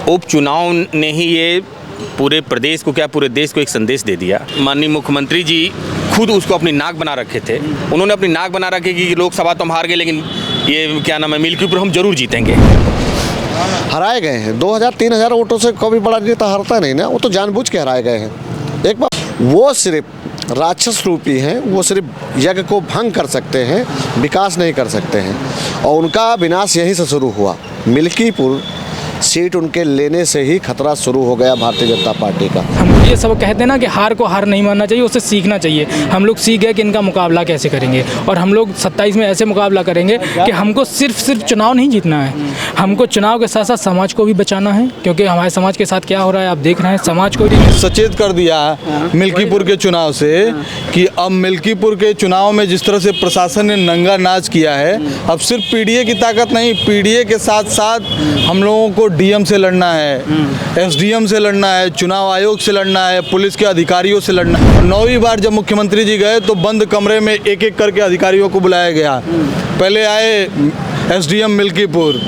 उपचुनाव ने ही ये पूरे प्रदेश को क्या पूरे देश को एक संदेश दे दिया। माननीय मुख्यमंत्री जी खुद उसको अपनी नाक बना रखे थे। उन्होंने अपनी नाक बना रखी कि लोकसभा तो हम हार गए, लेकिन ये क्या नाम है, मिल्कीपुर हम जरूर जीतेंगे। हराए गए हैं 2000-3000 वोटों से। कभी बड़ा नेता हारता नहीं ना, वो तो जानबूझ के हराए गए हैं। एक बार वो सिर्फ राक्षस रूपी हैं, वो सिर्फ यज्ञ को भंग कर सकते हैं, विकास नहीं कर सकते हैं। और उनका विनाश यहीं से शुरू हुआ। मिल्कीपुर सीट उनके लेने से ही खतरा शुरू हो गया भारतीय जनता पार्टी का। हम ये सब कहते हैं ना कि हार को हार नहीं मानना चाहिए, उससे सीखना चाहिए। हम लोग सीख गए कि इनका मुकाबला कैसे करेंगे, और हम लोग 27 में ऐसे मुकाबला करेंगे कि हमको सिर्फ चुनाव नहीं जीतना है, हमको चुनाव के साथ साथ समाज को भी बचाना है। क्योंकि हमारे समाज के साथ क्या हो रहा है आप देख रहे हैं। समाज को सचेत कर दिया मिल्कीपुर के चुनाव से कि अब मिल्कीपुर के चुनाव में जिस तरह से प्रशासन ने नंगा नाच किया है, अब सिर्फ पीडीए की ताकत नहीं, पीडीए के साथ साथ हम लोगों को डीएम से लड़ना है, एसडीएम से लड़ना है, चुनाव आयोग से लड़ना है, पुलिस के अधिकारियों से लड़ना है। 9वीं बार जब मुख्यमंत्री जी गए तो बंद कमरे में एक एक करके अधिकारियों को बुलाया गया। पहले आए एसडीएम मिल्कीपुर,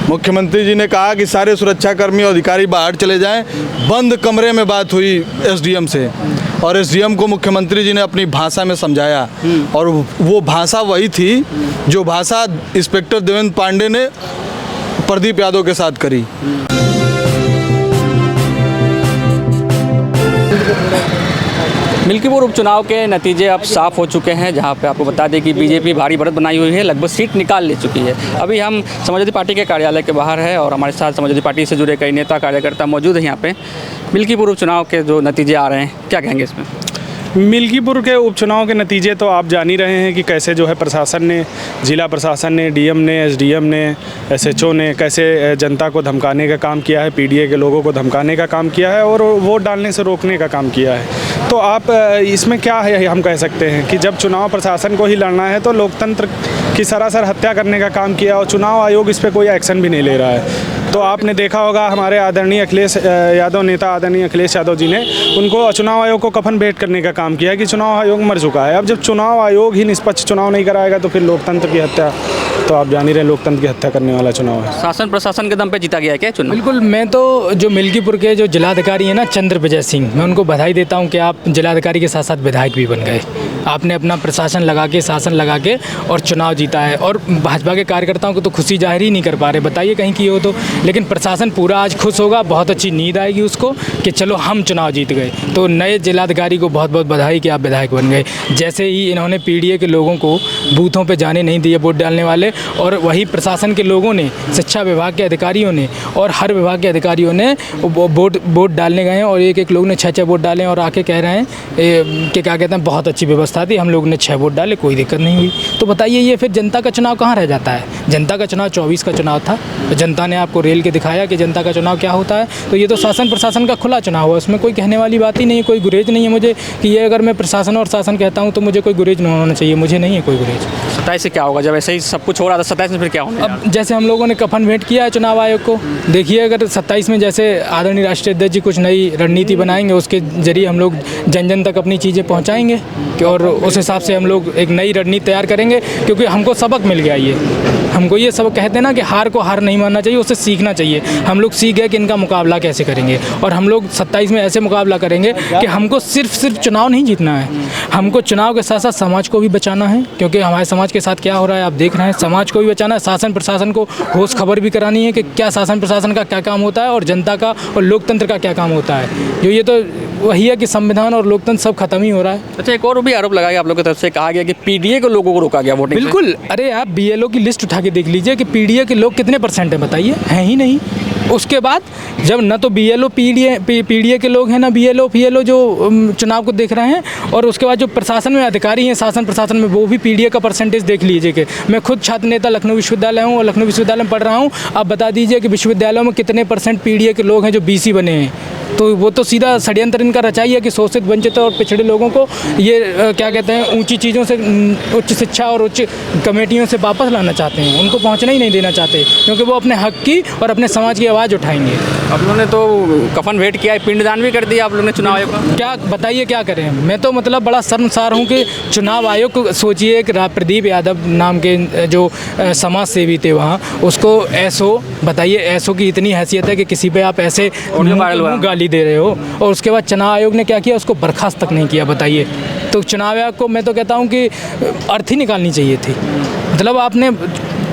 मुख्यमंत्री जी ने कहा कि सारे सुरक्षाकर्मी और अधिकारी बाहर चले जाएं। बंद कमरे में बात हुई एसडीएम से, और एसडीएम को मुख्यमंत्री जी ने अपनी भाषा में समझाया, और वो भाषा वही थी जो भाषा इंस्पेक्टर देवेंद्र पांडे ने प्रदीप यादव के साथ करी। मिल्कीपुर उपचुनाव के नतीजे अब साफ हो चुके हैं, जहां पे आपको बता दें कि बीजेपी भारी बढ़त बनाई हुई है, लगभग सीट निकाल ले चुकी है। अभी हम समाजवादी पार्टी के कार्यालय के बाहर है और हमारे साथ समाजवादी पार्टी से जुड़े कई नेता कार्यकर्ता मौजूद हैं यहाँ पे। मिल्कीपुर उपचुनाव के जो नतीजे आ रहे हैं, क्या कहेंगे इसमें? मिल्कीपुर के उपचुनाव के नतीजे तो आप जान ही रहे हैं कि कैसे जो है प्रशासन ने, जिला प्रशासन ने, डीएम ने, एसडीएम ने, एसएचओ ने कैसे जनता को धमकाने का काम किया है, पीडीए के लोगों को धमकाने का काम किया है और वोट डालने से रोकने का काम किया है। तो आप इसमें क्या है, हम कह सकते हैं कि जब चुनाव प्रशासन को ही लड़ना है तो लोकतंत्र की सरासर हत्या करने का काम किया, और चुनाव आयोग इस पर कोई एक्शन भी नहीं ले रहा है। तो आपने देखा होगा हमारे आदरणीय अखिलेश यादव, नेता आदरणीय अखिलेश यादव जी ने उनको चुनाव आयोग को कफन भेंट करने का काम किया कि चुनाव आयोग मर चुका है। अब जब चुनाव आयोग ही निष्पक्ष चुनाव नहीं कराएगा तो फिर लोकतंत्र की हत्या, तो आप जान ही रहे लोकतंत्र की हत्या करने वाला चुनाव है। शासन प्रशासन के दम पे जीता गया है क्या चुनाव? बिल्कुल। मैं तो जो मिल्कीपुर के जो जिलाधिकारी हैं ना, चंद्र विजय सिंह, मैं उनको बधाई देता हूं कि आप जिलाधिकारी के साथ साथ विधायक भी बन गए। आपने अपना प्रशासन लगा के, शासन लगा के और चुनाव जीता है। और भाजपा के कार्यकर्ताओं को तो खुशी जाहिर ही नहीं कर पा रहे, बताइए कहीं की हो तो। लेकिन प्रशासन पूरा आज खुश होगा, बहुत अच्छी नींद आएगी उसको कि चलो हम चुनाव जीत गए। तो नए जिलाधिकारी को बहुत बहुत बधाई कि आप विधायक बन गए। जैसे ही इन्होंने पीडीए के लोगों को बूथों पे जाने नहीं दिए वोट डालने वाले, और वही प्रशासन के लोगों ने, शिक्षा विभाग के अधिकारियों ने और हर विभाग के अधिकारियों ने वोट डालने गए हैं, और एक एक लोग ने 6-6 वोट डाले और आके कह रहे हैं कि क्या कहते हैं, बहुत अच्छी व्यवस्था थी, हम लोग ने 6 वोट डाले, कोई दिक्कत नहीं हुई। तो बताइए ये फिर जनता का चुनाव कहाँ रह जाता है? जनता का चुनाव 24 का चुनाव था, जनता ने आपको रेल के दिखाया कि जनता का चुनाव क्या होता है। तो ये तो शासन प्रशासन का खुला चुनाव हुआ, उसमें कोई कहने वाली बात ही नहीं है, कोई गुरेज नहीं है मुझे कि ये अगर मैं प्रशासन और शासन कहता हूँ तो मुझे कोई गुरेज नहीं होना चाहिए, मुझे नहीं है कोई गुरेज। 27 से क्या होगा? जब ऐसे ही सब कुछ हो रहा था, 27 में फिर क्या होगा? अब जैसे हम लोगों ने कफन भेंट किया है चुनाव आयोग को, देखिए अगर 27 में जैसे आदरणीय राष्ट्रीय अध्यक्ष जी कुछ नई रणनीति बनाएंगे, उसके जरिए हम लोग जन जन तक अपनी चीज़ें पहुँचाएंगे और उस हिसाब से हम लोग एक नई रणनीति तैयार करेंगे। क्योंकि हमको सबक मिल गया, ये हमको ये सबक कहते हैं ना कि हार को हार नहीं मानना चाहिए, उससे सीखना चाहिए। हम लोग सीख गए कि इनका मुकाबला कैसे करेंगे, और हम लोग 27 में ऐसे मुकाबला करेंगे कि हमको सिर्फ चुनाव नहीं जीतना है, हमको चुनाव के साथ साथ समाज को भी बचाना है। क्योंकि हमारे समाज के साथ क्या हो रहा है आप देख रहे हैं, समाज को भी बचाना है, शासन प्रशासन को होश खबर भी करानी है कि क्या शासन प्रशासन का क्या काम होता है और जनता का और लोकतंत्र का क्या काम होता है। जो ये तो वही है कि संविधान और लोकतंत्र सब खत्म ही हो रहा है। अच्छा, एक और भी आरोप लगाया आप लोगों की तरफ से, कहा गया कि पीडीए के लोगों को रोका गया वोटिंग। बिल्कुल। अरे आप बीएलओ की लिस्ट उठा के देख लीजिए कि पीडीए के लोग कितने % हैं, बताइए, हैं ही नहीं। उसके बाद जब न तो बीएलओ पीडीए के लोग हैं, ना बीएलओ पीएलओ जो चुनाव को देख रहे हैं, और उसके बाद जो प्रशासन में अधिकारी हैं, शासन प्रशासन में, वो भी पीडीए का % देख लीजिए। कि मैं खुद छात्र नेता लखनऊ विश्वविद्यालय हूँ और लखनऊ विश्वविद्यालय में पढ़ रहा हूँ। आप बता दीजिए कि विश्वविद्यालयों में कितने % पीडीए के लोग हैं जो बीसी बने हैं। तो वो तो सीधा षड्यंत्र इनका रचा ही है कि शोषित वंचित और पिछड़े लोगों को ये क्या कहते हैं ऊंची चीज़ों से उच्च शिक्षा और उच्च कमेटियों से वापस लाना चाहते हैं, उनको पहुंचना ही नहीं देना चाहते, क्योंकि वो अपने हक की और अपने समाज की आवाज़ उठाएंगे। आप लोगों ने तो कफन भेंट किया है, पिंडदान भी कर दिया आप लोगों ने चुनाव आयोग का। क्या बताइए क्या करें। मैं तो मतलब बड़ा शर्मसार हूँ कि चुनाव आयोग को सोचिए एक प्रदीप यादव नाम के जो समाज सेवी थे वहाँ, उसको ऐसो बताइए, ऐसो की इतनी हैसियत है कि किसी पे आप ऐसे मुंह गाली दे रहे हो, और उसके बाद चुनाव आयोग ने क्या किया, उसको बर्खास्त तक नहीं किया। बताइए, तो चुनाव आयोग को मैं तो कहता हूँ कि अर्थी निकालनी चाहिए थी। मतलब आपने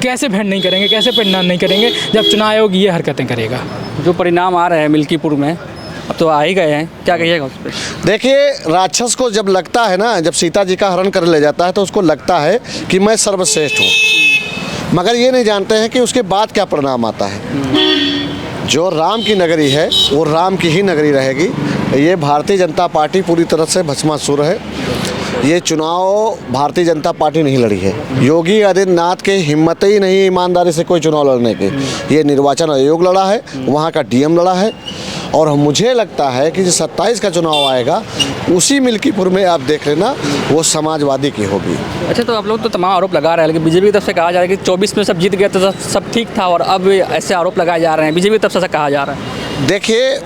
कैसे भेंट नहीं करेंगे, कैसे पिंडदान नहीं करेंगे जब चुनाव आयोग ये हरकतें करेगा। जो परिणाम आ रहे हैं मिल्कीपुर में, अब तो आ ही गए हैं, क्या कहिएगा उस पर? देखिए, राक्षस को जब लगता है ना, जब सीता जी का हरण कर ले जाता है तो उसको लगता है कि मैं सर्वश्रेष्ठ हूँ, मगर ये नहीं जानते हैं कि उसके बाद क्या परिणाम आता है। जो राम की नगरी है वो राम की ही नगरी रहेगी। ये भारतीय जनता पार्टी पूरी तरह से भस्मासुर है। ये चुनाव भारतीय जनता पार्टी नहीं लड़ी है, योगी आदित्यनाथ के हिम्मत ही नहीं ईमानदारी से कोई चुनाव लड़ने के। ये निर्वाचन आयोग लड़ा है, वहाँ का डीएम लड़ा है, और मुझे लगता है कि जो 27 का चुनाव आएगा उसी मिल्कीपुर में आप देख लेना, वो समाजवादी की होगी। अच्छा, तो आप लोग तो तमाम आरोप लगा रहे हैं, लेकिन बीजेपी की तरफ से कहा जा रहा है कि 24 में सब जीत गए तो सब ठीक था, और अब ऐसे आरोप लगाए जा रहे हैं, बीजेपी की तरफ से ऐसा कहा जा रहा है। देखिए,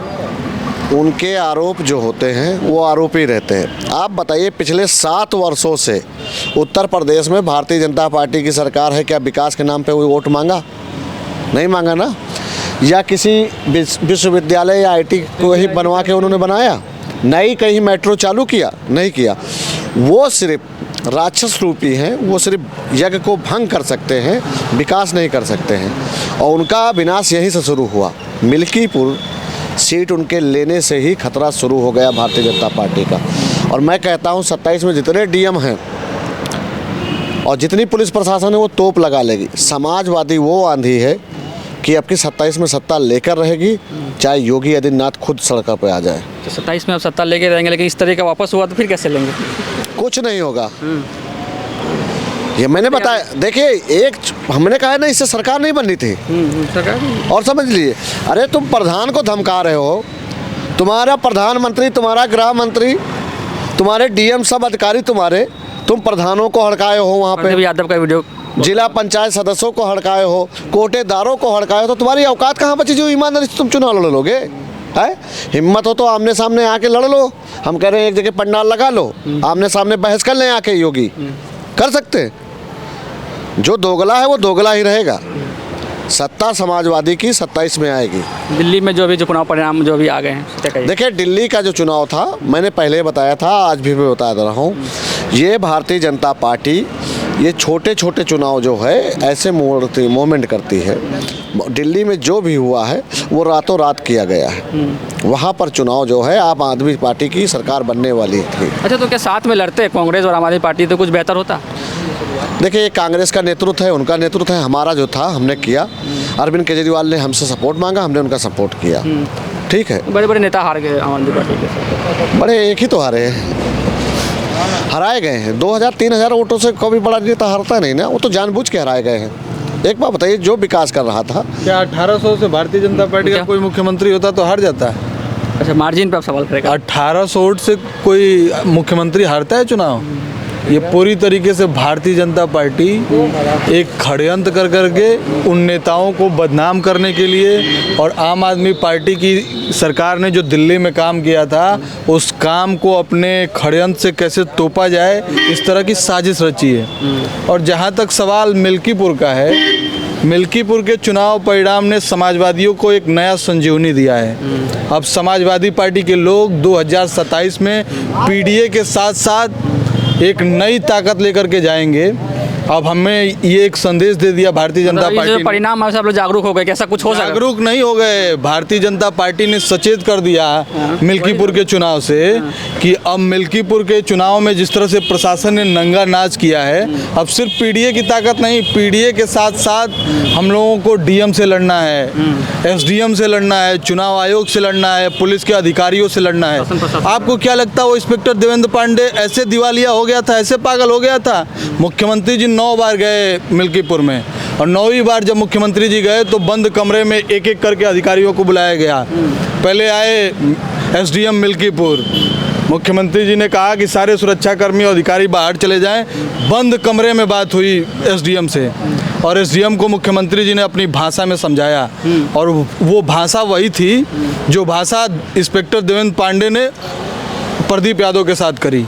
उनके आरोप जो होते हैं वो आरोप ही रहते हैं। आप बताइए, पिछले 7 वर्षों से उत्तर प्रदेश में भारतीय जनता पार्टी की सरकार है, क्या विकास के नाम पे वो वोट मांगा? नहीं मांगा ना। या किसी विश्वविद्यालय या आईटी को ही बनवा के उन्होंने बनाया? नहीं। कहीं मेट्रो चालू किया? नहीं किया। वो सिर्फ राक्षस रूपी हैं, वो सिर्फ यज्ञ को भंग कर सकते हैं, विकास नहीं कर सकते हैं, और उनका विनाश यहीं से शुरू हुआ। मिल्कीपुर सीट उनके लेने से ही खतरा शुरू हो गया भारतीय जनता पार्टी का। और मैं कहता हूं 27 में जितने डीएम हैं और जितनी पुलिस प्रशासन है वो तोप लगा लेगी। समाजवादी वो आंधी है कि आपकी 27 में सत्ता लेकर रहेगी, चाहे योगी आदित्यनाथ खुद सड़कों पे आ जाए। तो 27 में आप सत्ता लेके रहेंगे, लेकिन इस तरह का वापस हुआ तो फिर कैसे लेंगे? कुछ नहीं होगा। ये मैंने बताया। देखिए, एक हमने कहा है ना, इससे सरकार नहीं बननी थी। सरकार और समझ लीजिए, अरे तुम प्रधान को धमका रहे हो, तुम्हारा प्रधानमंत्री, तुम्हारा गृह मंत्री, तुम्हारे डीएम, सब अधिकारी तुम्हारे, तुम प्रधानों को हड़काए हो, वहाँ पे यादव का वीडियो, जिला पंचायत सदस्यों को हड़काए हो, कोटेदारों को हड़काए हो, तो तुम्हारी औकात कहाँ बची जो ईमानदारी से तुम चुनाव लड़ लोगे? है हिम्मत हो तो आमने सामने आके लड़ लो। हम कह रहे हैं एक जगह पंडाल लगा लो, आमने सामने बहस कर लें आके। योगी कर सकते। जो दोगला है वो दोगला ही रहेगा। सत्ता समाजवादी की 27 में आएगी। दिल्ली में जो चुनाव परिणाम जो भी आ गए हैं, देखिए, दिल्ली का जो चुनाव था, मैंने पहले बताया था, आज भी मैं बता रहा हूँ, ये भारतीय जनता पार्टी ये छोटे छोटे चुनाव जो है ऐसे मोमेंट करती है। दिल्ली में जो भी हुआ है वो रातों रात किया गया है। वहाँ पर चुनाव जो है आम आदमी पार्टी की सरकार बनने वाली थी। अच्छा, तो क्या साथ में लड़ते कांग्रेस और आम आदमी पार्टी तो कुछ बेहतर होता? देखिए, कांग्रेस का नेतृत्व है, उनका नेतृत्व है, हमारा जो था हमने किया। अरविंद केजरीवाल ने हमसे सपोर्ट मांगा, हमने उनका सपोर्ट किया। ठीक है। बड़े बड़े नेता हार गए आम आदमी पार्टी के। बड़े एक ही तो हारे हैं, हराए गए हैं। 2000-3000 वोटों से कभी बड़ा नेता हारता नहीं ना, वो तो जानबूझ के हराए गए हैं। एक बात बताइए, जो विकास कर रहा था, क्या 1800 से भारतीय जनता पार्टी का कोई मुख्यमंत्री होता तो हार जाता है? अच्छा, मार्जिन पे आप सवाल करेगा। 1800 वोट से कोई मुख्यमंत्री हारता है चुनाव? ये पूरी तरीके से भारतीय जनता पार्टी एक षड्यंत्र कर करके उन नेताओं को बदनाम करने के लिए, और आम आदमी पार्टी की सरकार ने जो दिल्ली में काम किया था उस काम को अपने षड्यंत्र से कैसे तोपा जाए, इस तरह की साजिश रची है। और जहाँ तक सवाल मिल्कीपुर का है, मिल्कीपुर के चुनाव परिणाम ने समाजवादियों को एक नया संजीवनी दिया है। अब समाजवादी पार्टी के लोग 2027 में पीडीए के साथ साथ एक नई ताकत लेकर के जाएंगे। अब हमें ये एक संदेश दे दिया भारतीय जनता पार्टी ने। परिणाम से आप लोग जागरूक हो गए, कैसा कुछ हो सकता? जागरूक नहीं हो गए, भारतीय जनता पार्टी ने सचेत कर दिया मिल्कीपुर के चुनाव से कि अब मिल्कीपुर के चुनाव में जिस तरह से प्रशासन ने नंगा नाच किया है, अब सिर्फ पीडीए की ताकत नहीं, पीडीए के साथ साथ हम लोगों को डीएम से लड़ना है, एसडीएम से लड़ना है, चुनाव आयोग से लड़ना है, पुलिस के अधिकारियों से लड़ना है। आपको क्या लगता है वो इंस्पेक्टर देवेंद्र पांडे ऐसे दिवालिया हो गया था, ऐसे पागल हो गया था? मुख्यमंत्री जी 9 बार गए मिल्कीपुर में, और 9वीं बार जब मुख्यमंत्री जी गए तो बंद कमरे में एक एक करके अधिकारियों को बुलाया गया। पहले आए एसडीएम मिल्कीपुर, मुख्यमंत्री जी ने कहा कि सारे सुरक्षाकर्मी और अधिकारी बाहर चले जाएं। बंद कमरे में बात हुई एसडीएम से और एसडीएम को मुख्यमंत्री जी ने अपनी भाषा में समझाया और वो भाषा वही थी जो भाषा इंस्पेक्टर देवेंद्र पांडे ने प्रदीप यादव के साथ करी।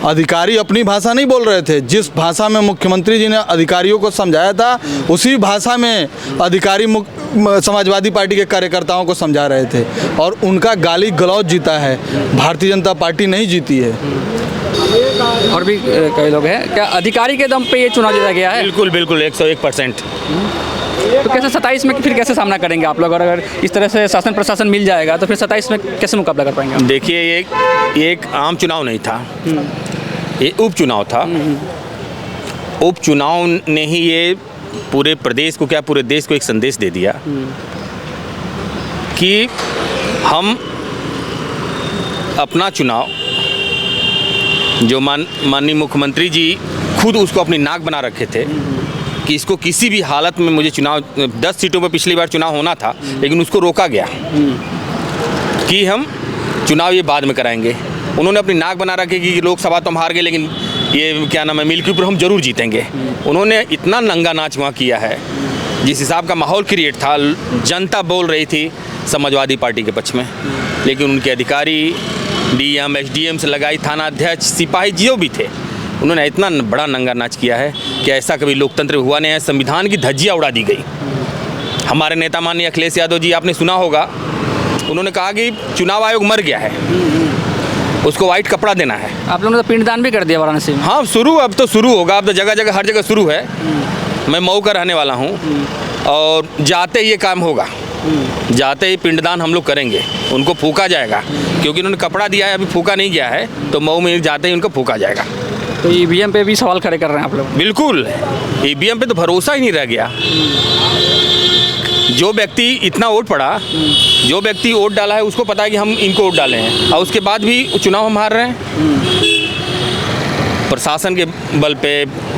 अधिकारी अपनी भाषा नहीं बोल रहे थे, जिस भाषा में मुख्यमंत्री जी ने अधिकारियों को समझाया था उसी भाषा में अधिकारी समाजवादी पार्टी के कार्यकर्ताओं को समझा रहे थे और उनका गाली गलौज जीता है, भारतीय जनता पार्टी नहीं जीती है। और भी कई लोग हैं, क्या अधिकारी के दम पे ये चुनाव जीता गया है? बिल्कुल बिल्कुल 101%। तो कैसे 27 में फिर कैसे सामना करेंगे आप लोग? और अगर इस तरह से शासन प्रशासन मिल जाएगा तो फिर 27 में कैसे मुकाबला कर पाएंगे आप? देखिए ये एक आम चुनाव नहीं था, ये उपचुनाव था। उपचुनाव ने ही ये पूरे प्रदेश को क्या पूरे देश को एक संदेश दे दिया कि हम अपना चुनाव जो माननीय मुख्यमंत्री जी खुद उसको अपनी नाक बना रखे थे कि इसको किसी भी हालत में मुझे चुनाव 10 सीटों पर पिछली बार चुनाव होना था लेकिन उसको रोका गया कि हम चुनाव ये बाद में कराएंगे। उन्होंने अपनी नाक बना रखी कि लोकसभा तो हम हार गए लेकिन ये क्या नाम है मिल्कीपुर हम जरूर जीतेंगे। उन्होंने इतना नंगा नाच वहाँ किया है, जिस हिसाब का माहौल क्रिएट था, जनता बोल रही थी समाजवादी पार्टी के पक्ष में, लेकिन उनके अधिकारी डीएम एसडीएम से लगाई थाना अध्यक्ष सिपाही जो भी थे, उन्होंने इतना बड़ा नंगा नाच किया है कि ऐसा कभी लोकतंत्र हुआ नहीं है। संविधान की धज्जियाँ उड़ा दी गई। हमारे नेता माननीय अखिलेश यादव जी, आपने सुना होगा, उन्होंने कहा कि चुनाव आयोग मर गया है, उसको वाइट कपड़ा देना है। आप लोगों ने तो पिंडदान भी कर दिया वाराणसी में। हाँ अब तो शुरू होगा, अब तो जगह जगह हर जगह शुरू है। मैं मऊ का रहने वाला हूँ और जाते ही ये काम होगा, जाते ही पिंडदान हम लोग करेंगे, उनको फूका जाएगा क्योंकि उन्होंने कपड़ा दिया है, अभी फूका नहीं गया है, तो मऊ में जाते ही उनको फूका जाएगा। तो ईवीएम पे भी सवाल खड़े कर रहे हैं आप लोग? बिल्कुल, ईवीएम पे तो भरोसा ही नहीं रह गया। जो व्यक्ति इतना वोट पड़ा, जो व्यक्ति वोट डाला है उसको पता है कि हम इनको वोट डाले हैं और उसके बाद भी चुनाव हम हार रहे हैं। प्रशासन के बल पे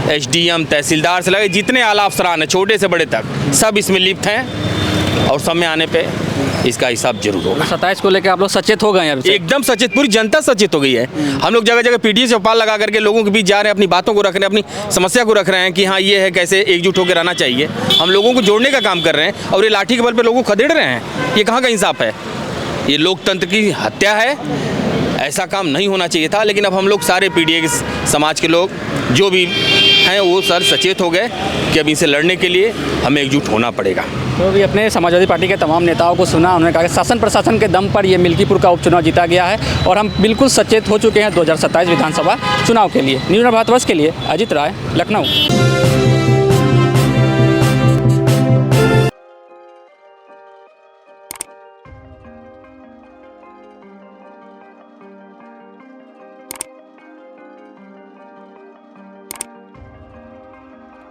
एसडीएम तहसीलदार से लगे जितने आला अफसरान हैं छोटे से बड़े तक सब इसमें लिप्त हैं और समय आने पे इसका हिसाब जरूर होगा। 27 को लेकर आप लोग सचेत हो गए हैं? एकदम सचेत, पूरी जनता सचेत हो गई है। हम लोग जगह जगह पीडीए चौपाल लगा करके लोगों के बीच जा रहे हैं, अपनी बातों को रख रहे हैं, अपनी समस्या को रख रहे हैं कि हाँ ये है, कैसे एकजुट होकर रहना चाहिए। हम लोगों को जोड़ने का काम कर रहे हैं और ये लाठी के बल पे लोगों को खदेड़ रहे हैं। ये कहाँ का इंसाफ है? ये लोकतंत्र की हत्या है। ऐसा काम नहीं होना चाहिए था, लेकिन अब हम लोग सारे पीडीए के समाज के लोग जो भी हैं वो सर सचेत हो गए कि अब इनसे लड़ने के लिए हमें एकजुट होना पड़ेगा। तो अभी अपने समाजवादी पार्टी के तमाम नेताओं को सुना, उन्होंने कहा कि शासन प्रशासन के दम पर ये मिल्कीपुर का उपचुनाव जीता गया है और हम बिल्कुल सचेत हो चुके हैं 2027 विधानसभा चुनाव के लिए। न्यूज़ भारतवर्ष के लिए अजित राय, लखनऊ।